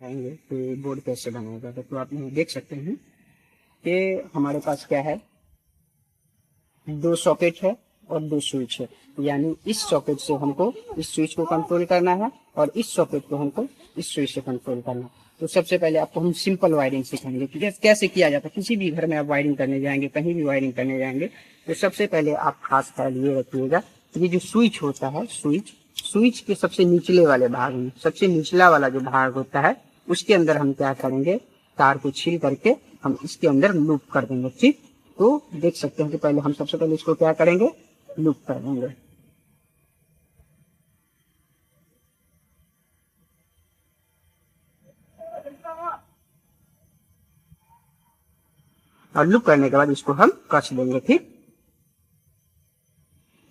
आएंगे कि बोर्ड कैसे बनेगा। तो आप यहाँ देख सकते हैं कि हमारे पास क्या है, दो सॉकेट है और दो स्विच है। यानी इस सॉकेट से हमको इस स्विच को कंट्रोल करना है और इस सॉकेट को हमको इस स्विच से कंट्रोल करना है। तो सबसे पहले आपको हम सिंपल वायरिंग सिखाएंगे कि कैसे किया जाता है। किसी भी घर में आप वायरिंग करने जाएंगे, कहीं भी वायरिंग करने जाएंगे, तो सबसे पहले आप खास ख्याल ये रखिएगा, ये जो स्विच होता है, स्विच के सबसे निचले वाले भाग में, सबसे निचला वाला जो भाग होता है, उसके अंदर हम क्या करेंगे, तार को छील करके हम इसके अंदर लूप कर देंगे। ठीक, तो देख सकते हैं कि पहले हम सबसे पहले इसको क्या करेंगे, लूप कर देंगे। और लूप करने के बाद इसको हम कस देंगे। ठीक,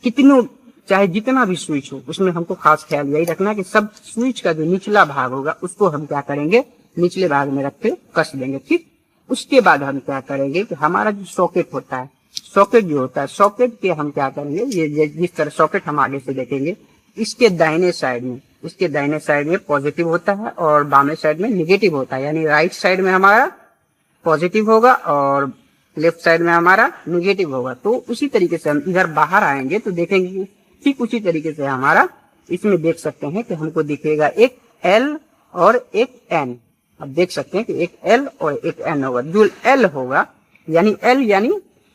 कितनों चाहे जितना भी स्विच हो, उसमें हमको खास ख्याल यही रखना कि सब स्विच का जो निचला भाग होगा उसको हम क्या करेंगे, निचले भाग में रख के कस देंगे। ठीक, उसके बाद हम क्या करेंगे कि हमारा जो सॉकेट होता है, सॉकेट जो होता है, सॉकेट के हम क्या करेंगे, ये जिस तरह सॉकेट हम आगे से देखेंगे, इसके दाहिने साइड में, इसके दाहिने साइड में पॉजिटिव होता है और बामे साइड में निगेटिव होता है। यानी राइट साइड में हमारा पॉजिटिव होगा और लेफ्ट साइड में हमारा निगेटिव होगा। तो उसी तरीके से हम इधर बाहर आएंगे तो देखेंगे कि ठीक उसी तरीके से हमारा इसमें देख सकते हैं कि हमको दिखेगा एक L और एक N। अब देख सकते हैं कि एक L और एक N होगा। जो L होगा यानी L यानी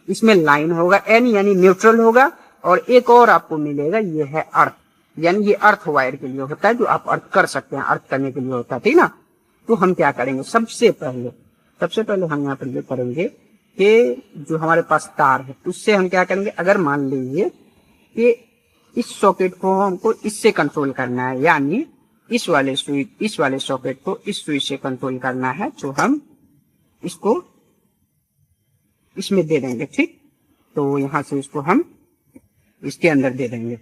इसमें लाइन होगा, N यानी न्यूट्रल होगा, और एक और आपको मिलेगा, ये है अर्थ। यानी ये अर्थ वायर के लिए होता है, जो आप अर्थ कर सकते हैं, अर्थ करने के लिए होता है। ठीक ना। तो हम क्या करेंगे, सबसे पहले हम यहाँ पर ये करेंगे कि जो हमारे पास तार है उससे हम क्या करेंगे, अगर मान लीजिए कि इस सॉकेट को हमको इससे कंट्रोल करना है, यानी इस वाले सॉकेट को इस स्विच से कंट्रोल करना है, तो हम इसको इसमें दे देंगे। ठीक, तो यहां से इसको हम इसके अंदर दे देंगे।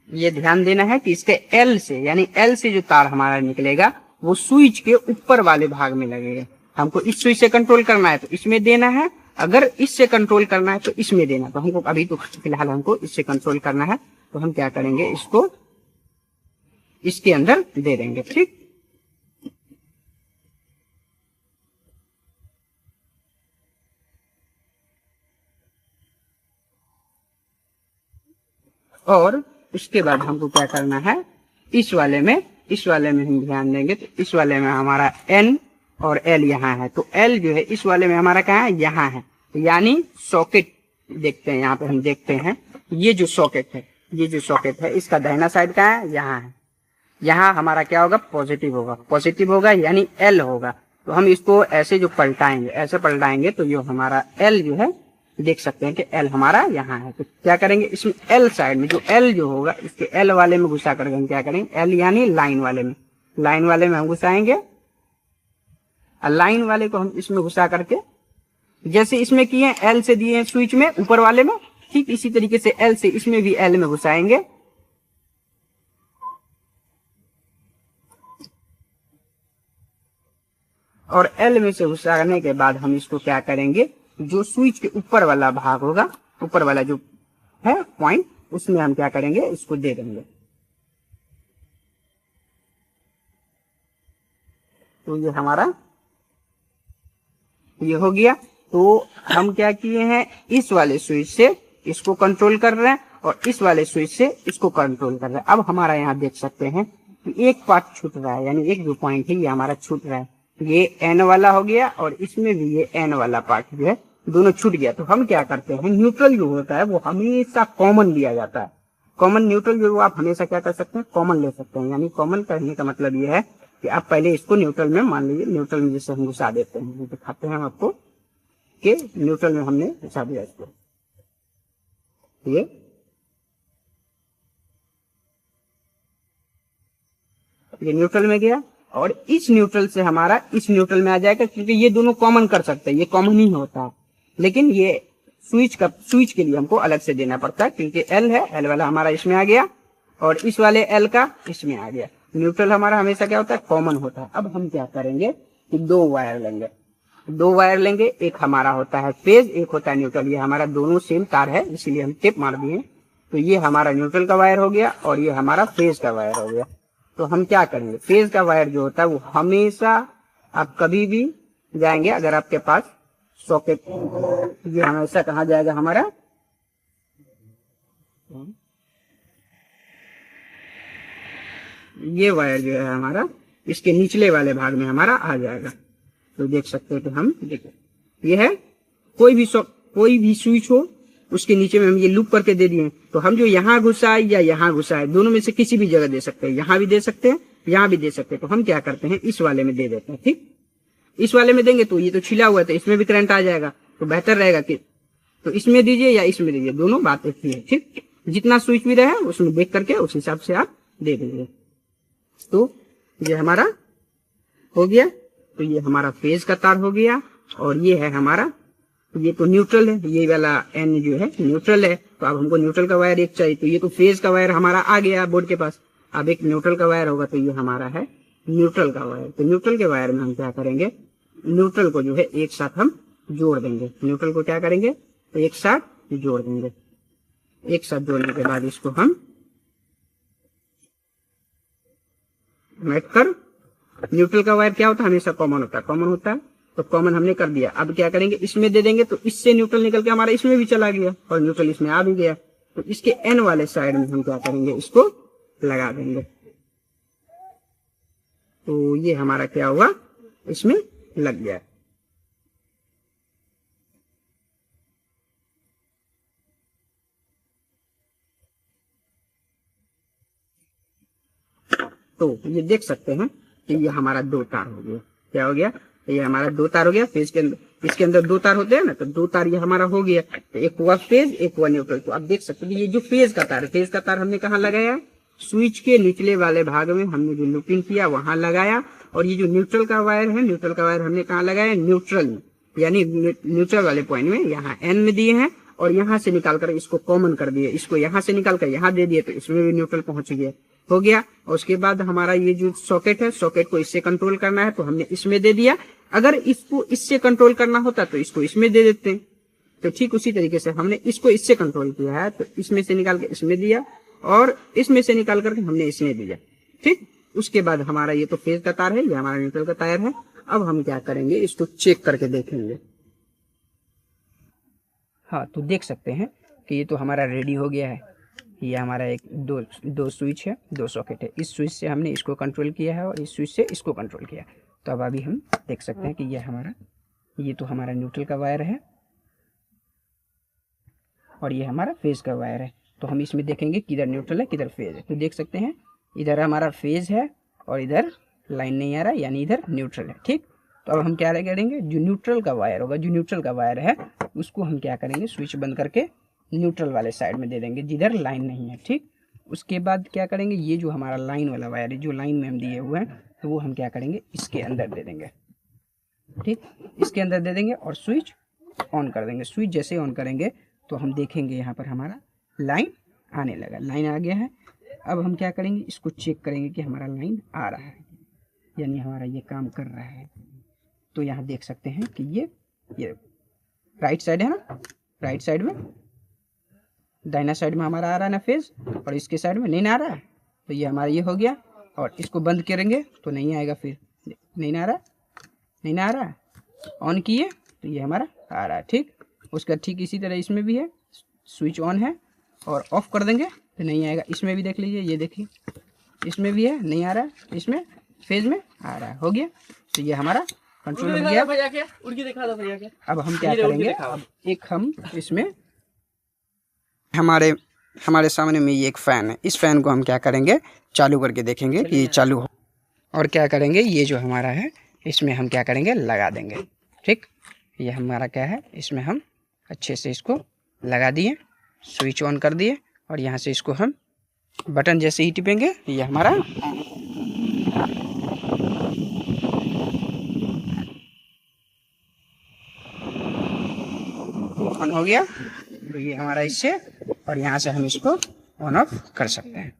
ये ध्यान देना है कि इसके L से, यानी L से जो तार हमारा निकलेगा वो स्विच के ऊपर वाले भाग में लगेगा। हमको इस स्विच से कंट्रोल करना है तो इसमें देना है, अगर इससे कंट्रोल करना है तो इसमें देना। तो हमको अभी तो फिलहाल हमको इससे कंट्रोल करना है, तो हम क्या करेंगे, इसको इसके अंदर दे देंगे। ठीक, और उसके बाद हमको क्या करना है, इस वाले में हम ध्यान देंगे तो इस वाले में हमारा N और L यहाँ है। तो L जो है इस वाले में हमारा कहाँ है, यहाँ है। तो यानी सॉकेट देखते हैं, यहाँ पे हम देखते हैं, ये जो सॉकेट है इसका दाहिना साइड कहाँ है, यहाँ है। यहाँ हमारा क्या होगा, पॉजिटिव होगा यानी L होगा। तो हम इसको ऐसे जो पलटाएंगे तो ये हमारा L जो है, देख सकते हैं कि L हमारा यहाँ है। तो क्या करेंगे, इसमें L साइड में जो L जो होगा इसके L वाले में घुसा करके हम क्या करेंगे, L यानी लाइन वाले में हम घुसाएंगे, और लाइन वाले को हम इसमें घुसा करके जैसे इसमें किए L से दिए हैं स्विच में ऊपर वाले में, ठीक इसी तरीके से L से इसमें भी L में घुसाएंगे। और L में से घुसाने के बाद हम इसको क्या करेंगे, जो स्विच के ऊपर वाला भाग होगा, ऊपर वाला जो है पॉइंट, उसमें हम क्या करेंगे, इसको दे देंगे। तो ये हमारा ये हो गया। तो हम क्या किए हैं, इस वाले स्विच से इसको कंट्रोल कर रहे हैं और इस वाले स्विच से इसको कंट्रोल कर रहे हैं। अब हमारा यहाँ देख सकते हैं कि एक पार्ट छूट रहा है, यानी एक जो पॉइंट है ये हमारा छूट रहा है। ये N वाला हो गया और इसमें भी ये N वाला पार्ट जो है दोनों छूट गया। तो हम क्या करते हैं, न्यूट्रल जो होता है वो हमेशा कॉमन लिया जाता है। कॉमन न्यूट्रल जो आप हमेशा क्या कर सकते हैं, कॉमन ले सकते हैं। यानी कॉमन करने का मतलब ये है कि आप पहले इसको न्यूट्रल में, मान लीजिए न्यूट्रल में जैसे हम घुसा देते हैं, दिखाते हैं हम आपको कि न्यूट्रल में हमने घुसा दिया इसको, ये न्यूट्रल में गया और इस न्यूट्रल से हमारा इस न्यूट्रल में आ जाएगा, क्योंकि ये दोनों कॉमन कर सकते हैं, ये कॉमन ही होता है। लेकिन ये स्विच के लिए हमको अलग से देना पड़ता है, क्योंकि L है, L वाला हमारा इसमें आ गया और इस वाले L का इसमें आ गया। न्यूट्रल हमारा हमेशा क्या होता है, कॉमन होता है। अब हम क्या करेंगे कि दो वायर लेंगे, एक हमारा होता है फेज, एक होता है न्यूट्रल। ये हमारा दोनों सेम तार है, इसीलिए हम टेप मार दिए। तो ये हमारा न्यूट्रल का वायर हो गया और ये हमारा फेज का वायर हो गया। तो हम क्या करेंगे, फेज का वायर जो होता है वो हमेशा आप कभी भी जाएंगे अगर आपके पास सॉकेट, ये हमेशा कहाँ जाएगा हमारा, ये वायर जो है हमारा इसके निचले वाले भाग में हमारा आ जाएगा। तो देख सकते हो कि हम देखो ये है, कोई भी स्विच हो उसके नीचे में हम ये लूप करके दे दिए। तो हम जो यहाँ घुसा है या यहाँ घुसा है, दोनों में से किसी भी जगह दे सकते हैं, यहाँ भी दे सकते हैं यहाँ भी दे सकते हैं। तो हम क्या करते हैं, इस वाले में दे देते हैं। ठीक, इस वाले में देंगे तो ये तो छिला हुआ है तो इसमें भी करंट आ जाएगा। तो बेहतर रहेगा कि तो इसमें दीजिए या इसमें दीजिए, दोनों बात एक ही है। ठीक, जितना स्विच भी रहे उसमें देख करके उस हिसाब से आप दे दीजिए। तो ये हमारा हो गया। तो ये हमारा फेज का तार हो गया और ये है हमारा, ये तो न्यूट्रल है, ये वाला एन जो है न्यूट्रल है। तो अब हमको न्यूट्रल का वायर एक चाहिए। तो ये तो फेज का वायर हमारा आ गया बोर्ड के पास, अब एक न्यूट्रल का वायर होगा। तो ये हमारा है न्यूट्रल का वायर। तो न्यूट्रल के वायर में हम क्या करेंगे, न्यूट्रल को जो है एक साथ हम जोड़ देंगे। न्यूट्रल को क्या करेंगे, तो एक साथ जोड़ देंगे। एक साथ जोड़ने के बाद इसको हम मेट कर, न्यूट्रल का वायर क्या होता है, हमेशा कॉमन होता है, कॉमन होता है। तो कॉमन हमने कर दिया। अब क्या करेंगे, इसमें दे देंगे। तो इससे न्यूट्रल निकल के हमारा इसमें भी चला गया और न्यूट्रल इसमें आ भी गया। तो इसके एन वाले साइड में हम क्या करेंगे, इसको लगा देंगे। तो ये हमारा क्या हुआ, इसमें लग गया। तो ये देख सकते हैं कि ये हमारा दो तार हो गया। क्या हो गया, ये हमारा दो तार हो गया। फेज के अंदर, इसके अंदर दो तार होते हैं ना, तो दो तार ये हमारा हो गया। तो एक हुआ फेज, एक हुआ न्यूट्रल। तो आप देख सकते हैं ये जो फेज का तार है, फेज का तार हमने कहाँ लगाया, स्विच के निचले वाले भाग में हमने जो लूपिंग किया वहां लगाया। और ये जो न्यूट्रल का वायर है, न्यूट्रल का वायर हमने कहाँ लगाया, न्यूट्रल में, यानी न्यूट्रल वाले पॉइंट में, यहाँ एन में दिए हैं और यहाँ से निकालकर इसको कॉमन कर दिए। इसको यहाँ से निकालकर यहाँ दे दिए तो इसमें भी न्यूट्रल पहुंच गया, हो गया। और उसके बाद हमारा ये जो सॉकेट है, सॉकेट को इससे कंट्रोल करना है तो हमने इसमें दे दिया। अगर इसको इससे कंट्रोल करना होता तो इसको इसमें दे देते हैं। तो ठीक उसी तरीके से हमने इसको इससे कंट्रोल किया है, तो इसमें से निकाल के इसमें दिया और इसमें से निकाल करके हमने इसमें दिया। ठीक, उसके बाद हमारा ये तो फेज का तार है, ये हमारा न्यूट्रल का तार है। अब हम क्या करेंगे, इसको चेक करके देखेंगे। हाँ, तो देख सकते हैं कि ये तो हमारा रेडी हो गया है। ये हमारा एक दो स्विच है, दो सॉकेट है। इस स्विच से हमने इसको कंट्रोल किया है और इस स्विच से इसको कंट्रोल किया। तो अब अभी हम देख सकते हैं कि ये तो हमारा न्यूट्रल का वायर है और ये हमारा फेज का वायर है। तो हम इसमें देखेंगे किधर न्यूट्रल है किधर फेज है। तो देख सकते हैं इधर हमारा फेज है और इधर लाइन नहीं आ रहा, यानी इधर न्यूट्रल है। ठीक, तो अब हम क्या करेंगे, जो न्यूट्रल का वायर होगा, जो न्यूट्रल का वायर है उसको हम क्या करेंगे, स्विच बंद करके न्यूट्रल वाले साइड में दे देंगे जिधर लाइन नहीं है। ठीक, उसके बाद क्या करेंगे, ये जो हमारा लाइन वाला वायर है, जो लाइन में हम दिए हुए हैं, तो वो हम क्या करेंगे, इसके अंदर दे देंगे। ठीक, इसके अंदर दे देंगे और स्विच ऑन कर देंगे। स्विच जैसे ऑन करेंगे तो हम देखेंगे यहाँ पर हमारा लाइन आने लगा, लाइन आ गया है। अब हम क्या करेंगे, इसको चेक करेंगे कि हमारा लाइन आ रहा है, यानी हमारा ये काम कर रहा है। तो यहाँ देख सकते हैं कि ये राइट साइड है ना, राइट साइड में, दाहिना साइड में हमारा आ रहा है ना फेज, और इसके साइड में नहीं आ रहा है। तो ये हमारा ये हो गया। और इसको बंद करेंगे तो नहीं आएगा, फिर नहीं आ रहा, नहीं आ रहा। ऑन किए तो ये हमारा आ रहा है। ठीक, उसका ठीक इसी तरह इसमें भी है, स्विच ऑन है और ऑफ कर देंगे तो नहीं आएगा। इसमें भी देख लीजिए, ये देखिए इसमें भी है, नहीं आ रहा है, इसमें फेज में आ रहा है, हो गया। तो ये हमारा कंट्रोल हो गया। अब हम क्या करेंगे, अब एक हम इसमें हमारे सामने में ये एक फ़ैन है, इस फ़ैन को हम क्या करेंगे, चालू करके देखेंगे कि ये चालू हो। और क्या करेंगे, ये जो हमारा है इसमें हम क्या करेंगे, लगा देंगे। ठीक, ये हमारा क्या है, इसमें हम अच्छे से इसको लगा दिए, स्विच ऑन कर दिए और यहाँ से इसको हम बटन जैसे ही टिपेंगे ये हमारा ऑन हो गया। तो ये हमारा इससे, और यहाँ से हम इसको ऑन ऑफ कर सकते हैं,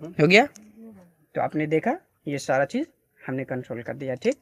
हो गया। तो आपने देखा ये सारा चीज़ हमने कंट्रोल कर दिया। ठीक।